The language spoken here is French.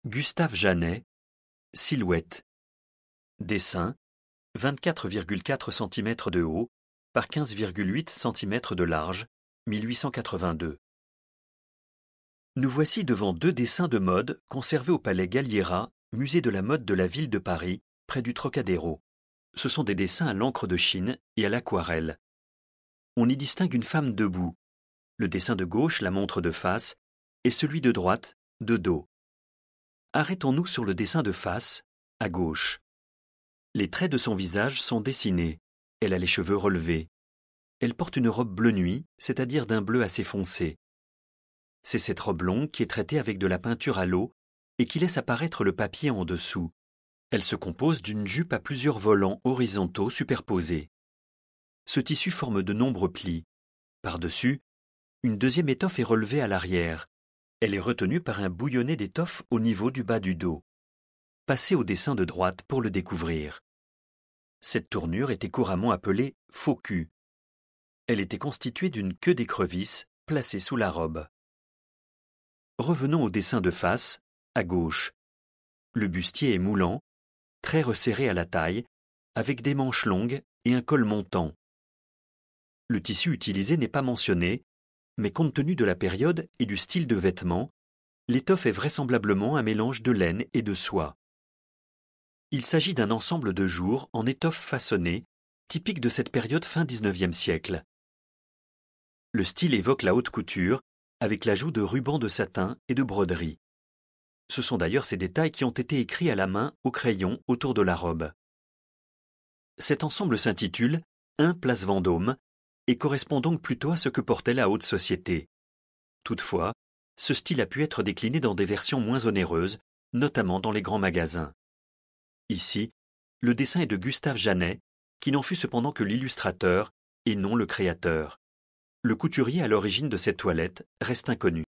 Gustave Janet, Silhouette. Dessin, 24,4 cm de haut par 15,8 cm de large, 1882. Nous voici devant deux dessins de mode conservés au Palais Galliera, musée de la mode de la ville de Paris, près du Trocadéro. Ce sont des dessins à l'encre de Chine et à l'aquarelle. On y distingue une femme debout. Le dessin de gauche la montre de face et celui de droite de dos. Arrêtons-nous sur le dessin de face, à gauche. Les traits de son visage sont dessinés. Elle a les cheveux relevés. Elle porte une robe bleu nuit, c'est-à-dire d'un bleu assez foncé. C'est cette robe longue qui est traitée avec de la peinture à l'eau et qui laisse apparaître le papier en dessous. Elle se compose d'une jupe à plusieurs volants horizontaux superposés. Ce tissu forme de nombreux plis. Par-dessus, une deuxième étoffe est relevée à l'arrière. Elle est retenue par un bouillonnet d'étoffe au niveau du bas du dos. Passez au dessin de droite pour le découvrir. Cette tournure était couramment appelée faux cul. Elle était constituée d'une queue d'écrevisse placée sous la robe. Revenons au dessin de face, à gauche. Le bustier est moulant, très resserré à la taille, avec des manches longues et un col montant. Le tissu utilisé n'est pas mentionné, mais compte tenu de la période et du style de vêtement, l'étoffe est vraisemblablement un mélange de laine et de soie. Il s'agit d'un ensemble de jours en étoffe façonnée, typique de cette période fin XIXe siècle. Le style évoque la haute couture, avec l'ajout de rubans de satin et de broderies. Ce sont d'ailleurs ces détails qui ont été écrits à la main au crayon autour de la robe. Cet ensemble s'intitule « 1 place Vendôme » et correspond donc plutôt à ce que portait la haute société. Toutefois, ce style a pu être décliné dans des versions moins onéreuses, notamment dans les grands magasins. Ici, le dessin est de Gustave Janet, qui n'en fut cependant que l'illustrateur et non le créateur. Le couturier à l'origine de cette toilette reste inconnu.